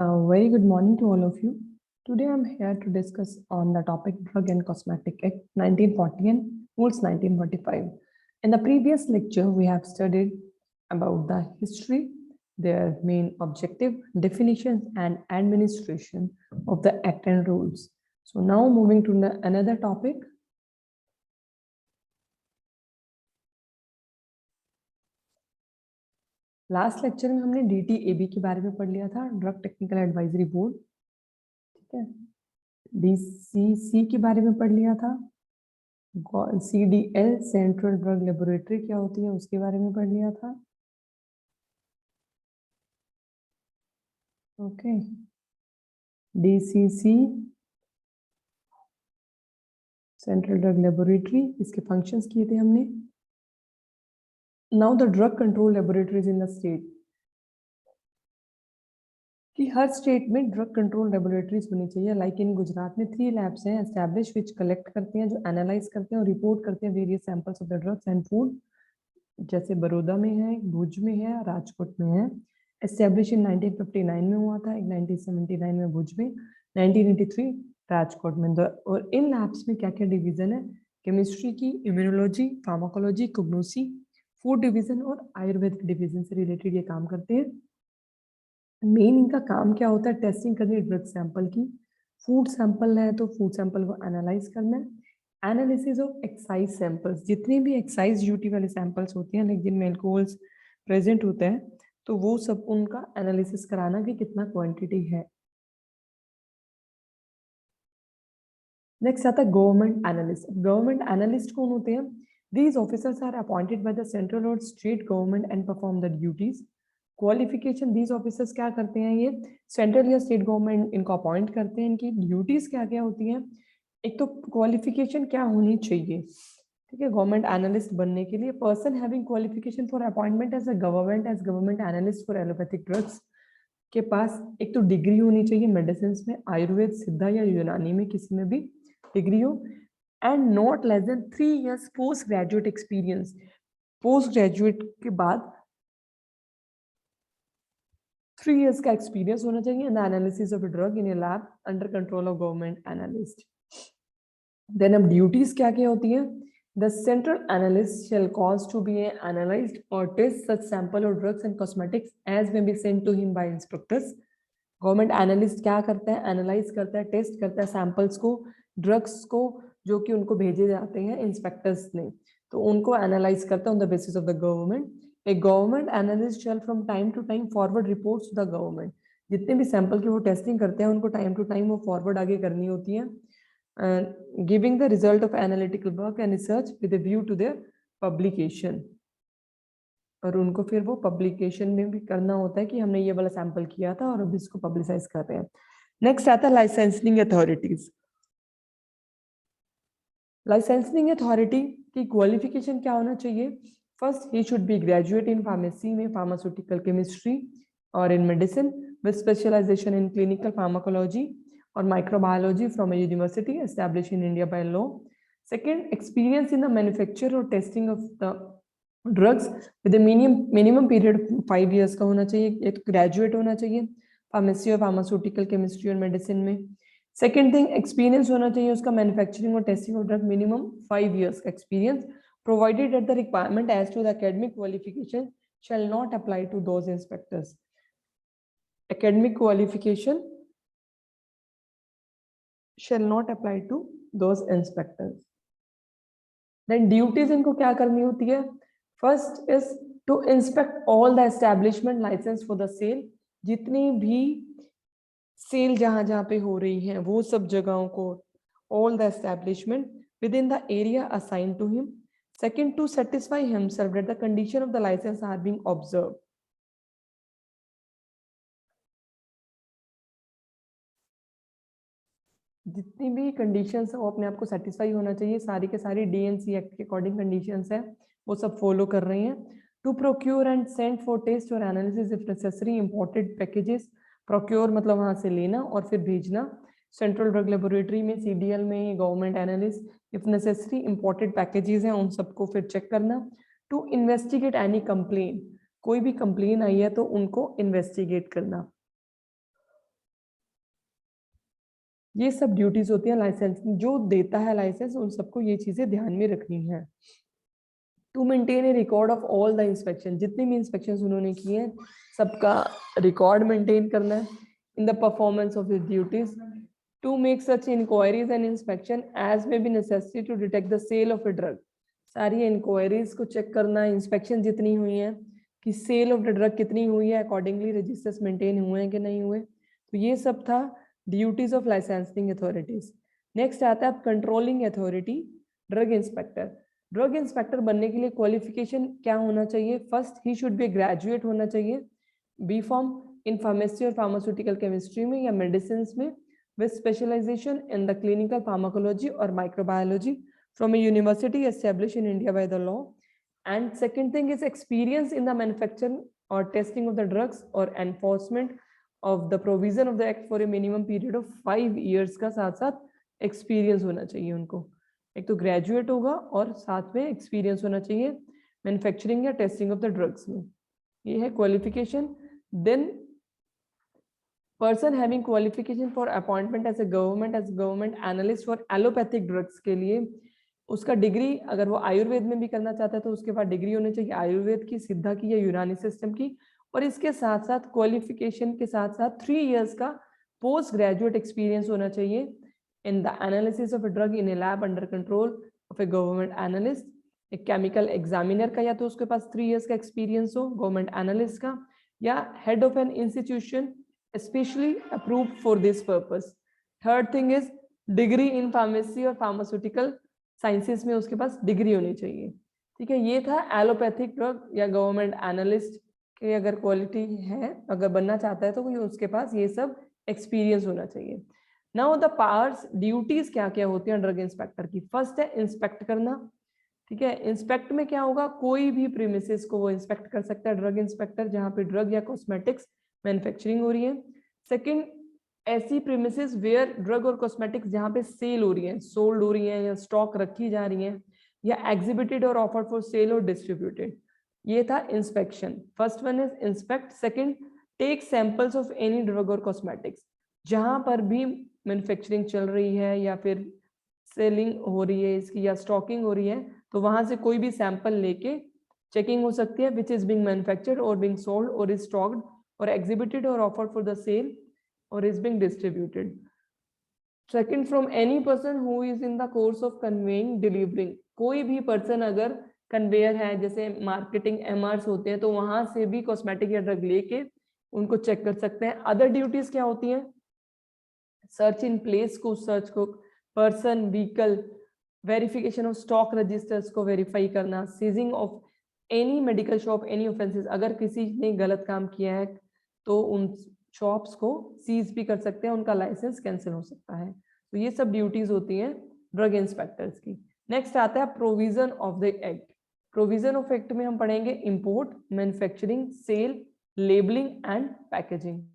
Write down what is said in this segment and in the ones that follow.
Very good morning to all of you. Today I'm here to discuss on the topic Drug and Cosmetic Act 1940 and Rules 1945. In the previous lecture, we have studied about the history, their main objective, definitions, and administration of the Act and rules. So now moving to another topic. Last lecture में हमने DTAB के बारे में पढ़ लिया था, drug technical advisory board, ठीक है। DCC के बारे में पढ़ लिया था, CDL सेंट्रल ड्रग लेबोरेटरी क्या होती है उसके बारे में पढ़ लिया था, okay. DCC central drug laboratory, इसके फंक्शंस किए थे हमने। Now the drug control laboratories in the state, कि हर स्टेट में ड्रग कंट्रोल लेबोरेटरीज होनी चाहिए। लाइक इन गुजरात में 3 लैब्स हैं एस्टैब्लिश विच कलेक्ट करते हैं, जो एनालाइज करते हैं और रिपोर्ट करते हैं various samples of the drugs and food. जैसे बड़ौदा में है, भुज में है, राजकोट में है। एस्टैब्लिश इन 1959 में हुआ था, 1979 में भुज में, 1983 राजकोट में। और इन लैब्स में क्या क्या डिवीजन है? केमिस्ट्री की, इम्यूनोलॉजी, फार्माकोलॉजी, कोग्नोसी, फूड डिवीजन और आयुर्वेदिक डिवीजन से रिलेटेड ये काम करते हैं। मेन इनका काम क्या होता है? टेस्टिंग करनी है ड्रग सैंपल की। फूड सैंपल है तो फूड सैंपल को एनालाइज करना है। एनालिसिस ऑफ एक्साइज सैंपल्स, जितने भी एक्साइज ड्यूटी वाले सैंपल्स होते हैं लेकिन जिनमें अल्कोहल्स प्रेजेंट होते हैं तो वो सब उनका एनालिसिस कराना कि कितना क्वांटिटी है। नेक्स्ट आता है गवर्नमेंट एनालिस्ट। गवर्नमेंट एनालिस्ट कौन होते हैं? These officers are appointed by the central और state government and perform the duties. Qualification, these officers क्या करते हैं? ये सेंट्रल या स्टेट गवर्नमेंट इनको अपॉइंट करते हैं। इनकी ड्यूटीज क्या क्या होती हैं? एक तो क्वालिफिकेशन क्या होनी चाहिए, ठीक है, गवर्नमेंट एनालिस्ट बनने के लिए। Person having qualification for appointment as government analyst for allopathic drugs, के पास एक तो डिग्री होनी चाहिए मेडिसिन में, आयुर्वेद, सिद्धा या यूनानी में किसी में भी डिग्री हो, and not less than 3 years post graduate experience. Post graduate के बाद 3 years का एक्सपीरियंस होना चाहिए in the analysis of drug in a lab under control of government analyst. Then अब ड्यूटीज क्या क्या होती हैं? The central analyst shall cause to be analyzed or test such sample or drugs and cosmetics as may be sent to him by inspectors। Government analyst क्या करता है? Analyse करता है, टेस्ट करता है सैंपल्स को, ड्रग्स को, जो कि उनको भेजे जाते हैं इंस्पेक्टर्स ने, तो उनको एनालाइज करता है on the basis of the government. A government analyst shall from time to time forward reports to the government. जितने भी सैंपल की वो टेस्टिंग करते हैं उनको टाइम टू टाइम वो फॉरवर्ड आगे करनी होती है, giving the result of analytical work and research with a view to their publication. और उनको फिर वो पब्लिकेशन में भी करना होता है कि हमने ये वाला सैंपल किया था और अब इसको पब्लिसाइज कर रहे हैं। नेक्स्ट आता है लाइसेंसिंग अथॉरिटीज। लाइसेंसिंग अथॉरिटी की क्वालिफिकेशन क्या होना चाहिए? First, he should be graduate in pharmacy में, फार्मास्यूटिकल केमिस्ट्री और in medicine with specialisation in clinical pharmacology और microbiology from a university establish in India by law. Second, experience in the manufacture और testing of the drugs with minimum period 5 years का होना चाहिए। एक तो graduate होना चाहिए फार्मेसी और फार्मास्यूटिकल केमिस्ट्री और मेडिसिन में। सेकेंड थिंग, एक्सपीरियंस होना चाहिए उसका मैन्युफैक्चरिंग और testing of drug, minimum 5 years का experience, provided at the requirement as to the academic qualification shall not apply to those inspectors। academic qualification shall not apply to those inspectors। then duties इनको क्या करनी होती है? First is to inspect all the establishment licence for the sale. जितनी भी cell जहां जहां पे हो रही है वो सब जगहों को, all the establishment within the area assign to him. Second, to satisfy himself that the condition of the licence are being observe. जितनी भी कंडीशंस है वो अपने आप को सेटिस्फाई होना चाहिए, सारी के सारी DNC एक्ट के अकॉर्डिंग कंडीशंस है वो सब फॉलो कर रही हैं। To procure and send for test और analysis if necessary imported packages. Procure मतलब वहां से लेना और फिर भेजना। सेंट्रल ड्रग लेबोरेटरी में, CDL में, government analyst if necessary imported packages हैं उन सबको फिर चेक करना। टू इन्वेस्टिगेट एनी कंप्लेन, कोई भी कंप्लेन आई है तो उनको इन्वेस्टिगेट करना। ये सब ड्यूटीज होती हैं लाइसेंस, जो देता है लाइसेंस उन सबको ये चीजें ध्यान में रखनी है। To maintain a record of all the inspection, जितने भी इंस्पेक्शन उन्होंने किए हैं सबका रिकॉर्ड मेंटेन करना है। In the performance of his duties to make such inquiries and inspection as may be necessary to detect the sale of a drug, सारी inquiries को चेक करना, इंस्पेक्शन जितनी हुई है कि सेल ऑफ द ड्रग कितनी हुई है, अकॉर्डिंगली रजिस्टर्स मेंटेन हुए हैं कि नहीं हुए। तो ये सब था duties of licensing authorities. Next आता है controlling authority, drug inspector. Drug inspector बनने के लिए क्वालिफिकेशन क्या होना चाहिए? First he should be graduate होना चाहिए, बी फॉर्म इन फार्मेसी और फार्मास्यूटिकल केमिस्ट्री में या मेडिसिन में, with specialisation in the clinical pharmacology और microbiology from a university established in India by the law. And second thing is experience in the manufacturing or testing of the drugs or enforcement of the provision of the act for a minimum period of 5 years का साथ साथ experience होना चाहिए उनको। एक तो graduate होगा और साथ में एक्सपीरियंस होना चाहिए मैन्युफैक्चरिंग या टेस्टिंग ऑफ द ड्रग्स में, ये है qualification. Then person having qualification for appointment as a government analyst for allopathic drugs के लिए उसका डिग्री, अगर वो आयुर्वेद में भी करना चाहता है तो उसके बाद डिग्री होनी चाहिए आयुर्वेद की, सिद्धा की या यूनानी सिस्टम की, और इसके साथ साथ क्वालिफिकेशन के साथ साथ 3 इयर्स का पोस्ट ग्रेजुएट एक्सपीरियंस होना चाहिए in the analysis of a drug in a lab under control of A government analyst. एक केमिकल एग्जामिनर का या तो उसके पास 3 इयर्स का एक्सपीरियंस हो गवर्नमेंट एनालिस्ट का, या head of an institution specially approved for this purpose. Third thing is degree in pharmacy और फार्मास्यूटिकल साइंसेस में उसके पास डिग्री होनी चाहिए। ठीक है, ये था एलोपैथिक ड्रग या गवर्नमेंट एनालिस्ट के अगर क्वालिटी है, अगर बनना चाहता है तो उसके पास ये सब एक्सपीरियंस होना चाहिए। नाउ द पावर्स, ड्यूटीज क्या क्या होती हैं ड्रग इंस्पेक्टर की? फर्स्ट है इंस्पेक्ट करना। ठीक है, इंस्पेक्ट में क्या होगा, कोई भी प्रीमिसेस को वो इंस्पेक्ट कर सकता है ड्रग इंस्पेक्टर जहाँ पे ड्रग या कॉस्मेटिक्स मैन्युफैक्चरिंग हो रही है। सेकेंड, ऐसी प्रीमिसेस वेयर ड्रग और कॉस्मेटिक्स जहाँ पे सेल हो रही है, सोल्ड हो रही है या स्टॉक रखी जा रही है, या एग्जिबिटेड और ऑफर्ड फॉर सेल और डिस्ट्रीब्यूटेड। ये था inspection. First one is inspect. Second, take samples of any drug और कॉस्मेटिक्स, जहां पर भी मैन्युफैक्चरिंग चल रही है या फिर सेलिंग हो रही है इसकी या स्टॉकिंग हो रही है, तो वहां से कोई भी सैंपल लेके चेकिंग हो सकती है, विच इज बिंग मैन्युफैक्चर्ड और बिंग सोल्ड और इज स्टॉक्ड और एग्जिबिटेड और offered for the sale or is being distributed. Second, from any person who is in the course of conveying, delivering, कोई भी पर्सन अगर कन्वेयर है, जैसे marketing एमआरस होते हैं, तो वहां से भी कॉस्मेटिक या ड्रग लेके उनको चेक कर सकते हैं। अदर ड्यूटीज क्या होती हैं? सर्च इन प्लेस को, सर्च को, person, vehicle, verification of stock registers को वेरीफाई करना, seizing of any medical shop, any offences, अगर किसी ने गलत काम किया है तो उन शॉप्स को सीज भी कर सकते हैं, उनका लाइसेंस कैंसिल हो सकता है। तो ये सब ड्यूटीज होती हैं ड्रग इंस्पेक्टर्स की। नेक्स्ट आता है provision of the act. Provision of act में हम पढ़ेंगे import, manufacturing, sale, labelling and packaging.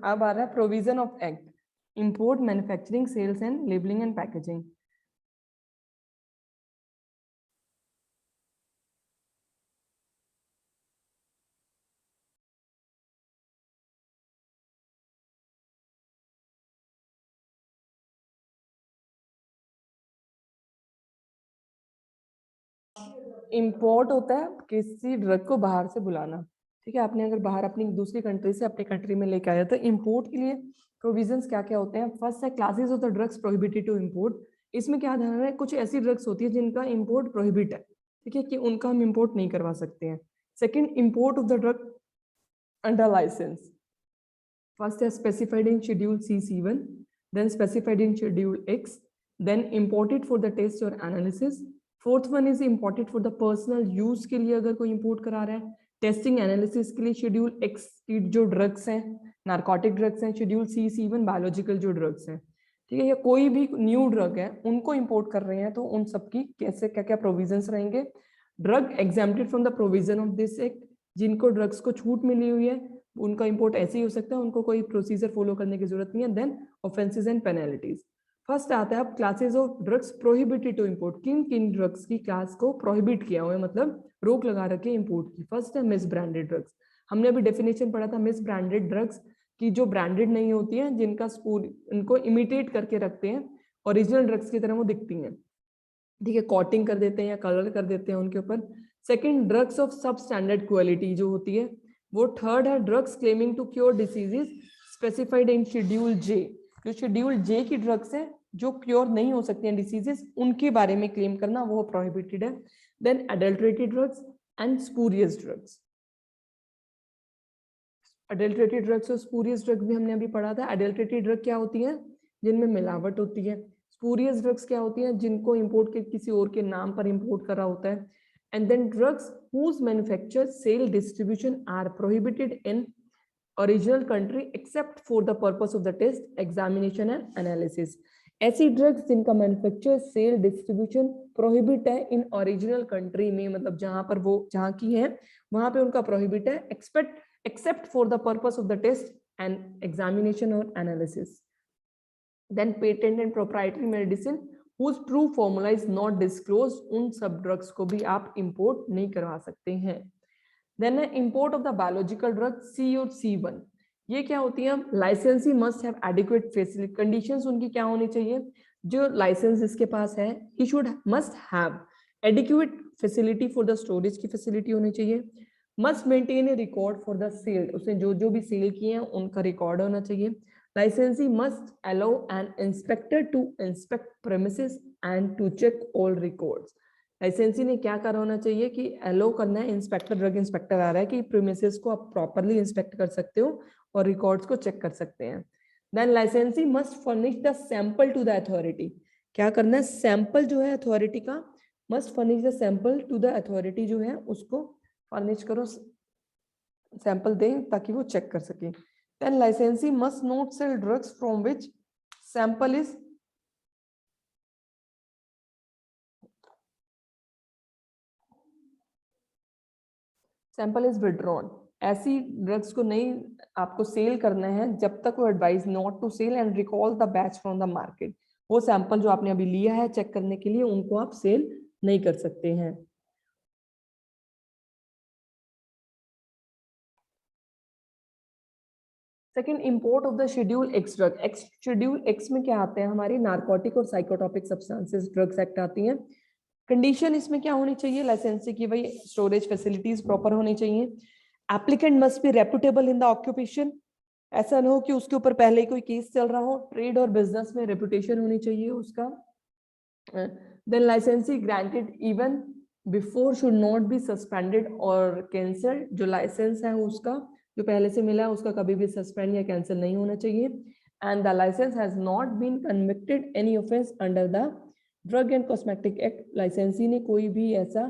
अब आ रहा है provision of act, import, manufacturing, sales and labelling and packaging. Import होता है किसी ड्रग को बाहर से बुलाना। ठीक है, आपने अगर बाहर अपनी दूसरी कंट्री से अपनी कंट्री में लेके आया तो इंपोर्ट के लिए प्रोविजंस क्या क्या होते हैं? फर्स्ट है classes of the drugs prohibited to import. इसमें क्या ध्यान है, कुछ ऐसी ड्रग्स होती है जिनका इंपोर्ट प्रोहिबिट है, ठीक है, कि उनका हम इंपोर्ट नहीं करवा सकते हैं। Second, import of the drug under licence. First is specified in Schedule C(C)(1), then specified in Schedule X, then imported for the test or analysis. Fourth one is imported for the personal use के लिए अगर कोई import करा रहा है, testing analysis के लिए Schedule X की जो drugs हैं, narcotic drugs हैं, Schedule C(C)(1) biological जो drugs हैं, ठीक है, या कोई भी न्यू ड्रग है उनको इंपोर्ट कर रहे हैं तो उन सबकी कैसे क्या क्या प्रोविजंस रहेंगे। Drug exempted from the provision of this act, जिनको ड्रग्स को छूट मिली हुई है उनका इंपोर्ट ऐसे ही हो सकता है, उनको कोई प्रोसीजर फॉलो करने की जरूरत नहीं है। Then offences and penalties. First आता है अब classes of drugs prohibited to import. किन किन ड्रग्स की क्लास को प्रोहिबिट किया हुआ है, मतलब रोक लगा रखे इंपोर्ट की। फर्स्ट है मिस ब्रांडेड ड्रग्स। हमने अभी डेफिनेशन पढ़ा था मिस ब्रांडेड ड्रग्स की, जो ब्रांडेड नहीं होती हैं, जिनका इनको इमिटेट करके रखते हैं, ओरिजिनल ड्रग्स की तरह वो दिखती हैं, ठीक है, कोटिंग कर देते हैं या कलर कर देते हैं उनके ऊपर। Second drugs of sub standard quality जो होती है वो। थर्ड है drugs claiming to cure diseases specified in schedule J. जो शेड्यूल जे की ड्रग्स है जो क्योर नहीं हो सकती हैं डिसीजेस, उनके बारे में क्लेम करना वो प्रोहिबिटेड है। Then adulterated drugs and spurious drugs. Adulterated drugs और स्पूरियस ड्रग्स भी हमने अभी पढ़ा था। अडल्ट्रेटेड ड्रग क्या होती है, जिनमें मिलावट होती है। स्पूरियस ड्रग्स क्या होती हैं, जिनको इंपोर्ट के किसी और के नाम पर इंपोर्ट करा होता है। And then drugs whose manufacture sale distribution are prohibited in original country except for the purpose of the test examination and analysis. ऐसी ड्रग्स जिनका मैन्युफैक्चर सेल डिस्ट्रीब्यूशन प्रोहिबिट है इन ओरिजिनल कंट्री में, मतलब जहां पर वो जहां की है वहां पे उनका प्रोहिबिट है, except for the purpose of the test and examination or analysis. Then patent and proprietary medicine whose true formula is not disclosed, उन सब ड्रग्स को भी आप इंपोर्ट नहीं करवा सकते हैं। Then import of the biological drug C और C1, ये क्या होती है, licensee must have adequate facility. Conditions उनकी क्या होनी चाहिए, जो लाइसेंस जिसके पास है he should must have adequate facility for the storage की फैसिलिटी होनी चाहिए। Must maintain a record for the sale, उसने जो जो भी सेल किए हैं उनका रिकॉर्ड होना चाहिए। Licensee must allow an inspector to inspect premises and to check all records. Licensee ने क्या करा होना चाहिए कि अलाउ करना है, इंस्पेक्टर ड्रग इंस्पेक्टर आ रहा है कि प्रेमिसेस को आप प्रॉपरली इंस्पेक्ट कर सकते हो और रिकॉर्ड्स को चेक कर सकते हैं। Then licensee must furnish the sample to the authority. क्या करना है, सैंपल जो है अथॉरिटी का, must furnish the sample to the authority जो है उसको फर्निश करो, सैंपल दें ताकि वो चेक कर सके। Then licensee must not sell drugs from which sample is withdrawn. ऐसी ड्रग्स को नहीं आपको सेल करना है जब तक वो advise not to sell and recall the batch from the market. वो सैंपल जो आपने अभी लिया है चेक करने के लिए, उनको आप सेल नहीं कर सकते हैं। Second, import of the schedule x drug. Schedule x में क्या आते हैं, हमारी नार्कोटिक और साइकोट्रोपिक सब्सटेंसेस ड्रग्स एक्ट आती हैं। कंडीशन इसमें क्या होनी चाहिए, लाइसेंसी की भाई स्टोरेज फैसिलिटीज प्रॉपर होनी चाहिए। Applicant must be reputable in the occupation, ऐसा ना हो कि उसके ऊपर पहले ही कोई केस चल रहा हो। ट्रेड और बिजनेस में रेपुटेशन होनी चाहिए उसका। देन लाइसेंसी granted even before should not be suspended और कैंसल्ड। जो लाइसेंस है उसका जो पहले से मिला है उसका कभी भी सस्पेंड या कैंसिल नहीं होना चाहिए। And the licence has not been convicted any offence under the drug and cosmetic act. Licensee ने कोई भी ऐसा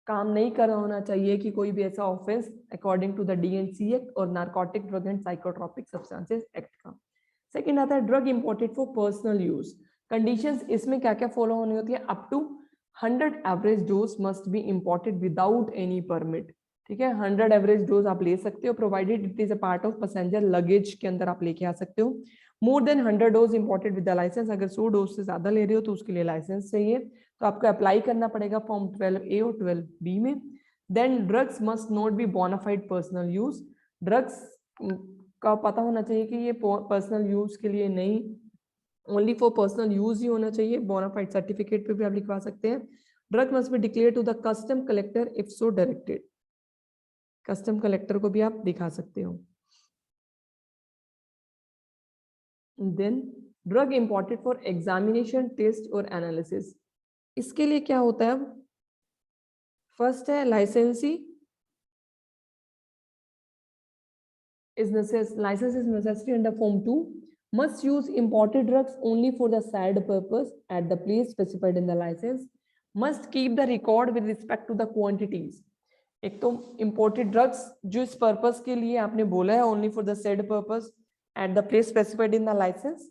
काम नहीं करा होना चाहिए कि कोई भी ऐसा offence according to the DNC act और narcotic drug and psychotropic substances act का। सेकेंड आता है drug imported for personal use. Conditions इसमें क्या क्या फॉलो होनी होती है, up to 100 average dose must be imported without any permit. ठीक है, 100 एवरेज डोज आप ले सकते हो provided it is a part of passenger luggage के अंदर आप लेके आ सकते हो। More than 100 dose imported with the licence, अगर 100 डोज से ज्यादा ले रहे हो तो उसके लिए लाइसेंस चाहिए, तो आपको अप्लाई करना पड़ेगा फॉर्म 12A और 12B में। Then drugs must not be bona fide personal use. Drugs का पता होना चाहिए कि ये पर्सनल यूज के लिए नहीं, ओनली फॉर पर्सनल यूज ही होना चाहिए। बोनाफाइड सर्टिफिकेट पे भी आप लिखवा सकते हैं। Drug must be declare to the custom collector if so directed, custom collector को भी आप दिखा सकते हो। Then drug imported for examination test और एनालिसिस, इसके लिए क्या होता है, फर्स्ट है लाइसेंसी is necessary, license is necessary under form 2, must use imported drugs only for the said purpose at the place specified in the license, must keep the record with respect to the quantities। एक तो imported drugs जो इस purpose के लिए आपने बोला है only for the said purpose at the place specified in the license,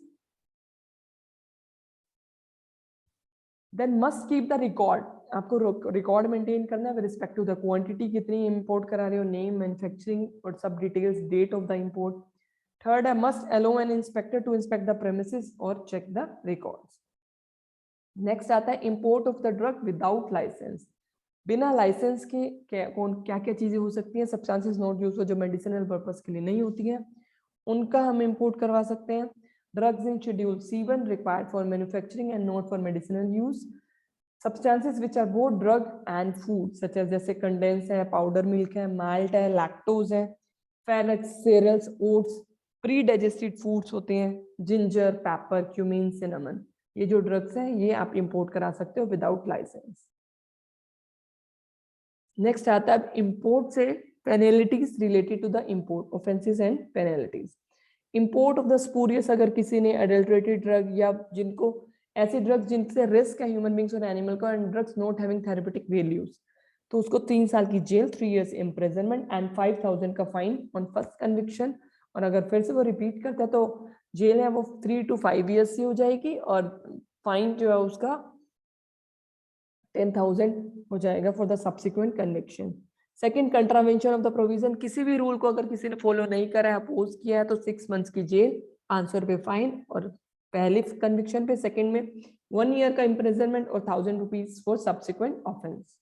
then must keep the record, आपको रिकॉर्ड मेंटेन करना है with respect to the quantity, कितनी इंपोर्ट करा रहे हो, नेम, मैन्युफैक्चरिंग और सब details, date of the import. Third है must allow an inspector to inspect the premises और चेक द रिकॉर्ड्स। नेक्स्ट आता है import of the drug without licence. बिना लाइसेंस के क्या क्या चीजें हो सकती हैं, सब्सटेंसेस नॉट यूज्ड जो मेडिसिनल पर्पस के लिए नहीं होती हैं, उनका हम इंपोर्ट करवा सकते हैं। Drugs in schedule C1 required for manufacturing and not for medicinal use. Substances which are both drug and food such as जैसे कंडेंस है, पाउडर मिल्क है, माल्ट है, लैक्टोज है, Farex, cereals, oats, pre digested foods होते हैं, ginger, paper, cumin, cinnamon, ये जो drugs हैं ये आप इंपोर्ट करा सकते हो विदाउट लाइसेंस। नेक्स्ट आता है इंपोर्ट से penalties related to the import, offences and penalties. Import of the spurious, अगर किसी ने एडल्ट्रेटेड ड्रग या जिनको ऐसे ड्रग्स जिनसे रिस्क है ह्यूमन बींग्स और एनिमल का, and drugs not having therapeutic values, तो उसको 3 साल की जेल, 3 years इम्प्रिजनमेंट एंड 5,000 का फाइन ऑन फर्स्ट कन्विक्शन। और अगर फिर से वो रिपीट करता है तो जेल है वो 3 to 5 years से हो जाएगी और फाइन जो है उसका 10,000 हो जाएगा for the subsequent conviction. Second, contravention of the provision, किसी भी रूल को अगर किसी ने फॉलो नहीं करा है, अपोज किया है, तो 6 months की जेल, 500 रुपये फाइन, और पहले कन्विक्शन पे, सेकंड में 1 year का इम्प्रिजनमेंट और 1,000 rupees for subsequent offence.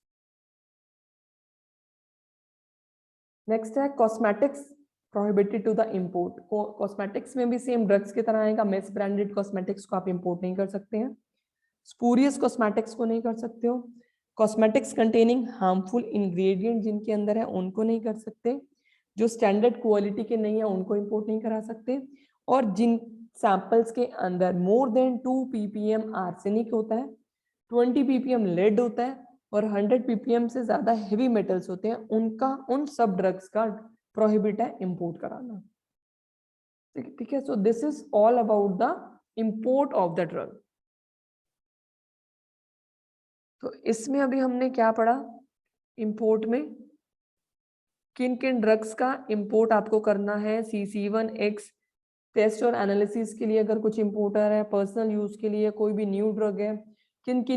Next है cosmetics prohibited to the import. Cosmetics में भी सेम ड्रग्स की तरह आएगा, मिस ब्रांडेड कॉस्मेटिक्स को आप इंपोर्ट नहीं कर सकते हैं, स्पूरियस कॉस्मेटिक्स को नहीं कर सकते हो, कॉस्मेटिक्स कंटेनिंग हार्मफुल इंग्रेडिएंट जिनके अंदर है उनको नहीं कर सकते, जो स्टैंडर्ड क्वालिटी के नहीं है उनको इंपोर्ट नहीं करा सकते, और जिन सैंपल्स के अंदर मोर देन 2 ppm आर्सेनिक होता है, 20 ppm लेड होता है और 100 ppm से ज्यादा हेवी मेटल्स होते हैं, उनका, उन सब ड्रग्स का प्रोहिबिट है इंपोर्ट कराना। ठीक है, so this is all about the import of the drug. तो इसमें अभी हमने क्या पढ़ा, इंपोर्ट में किन किन ड्रग्स का इंपोर्ट आपको करना है, CC1X टेस्ट और एनालिसिस के लिए अगर कुछ इंपोर्टर है, पर्सनल यूज के लिए कोई भी न्यू ड्रग है, किन किन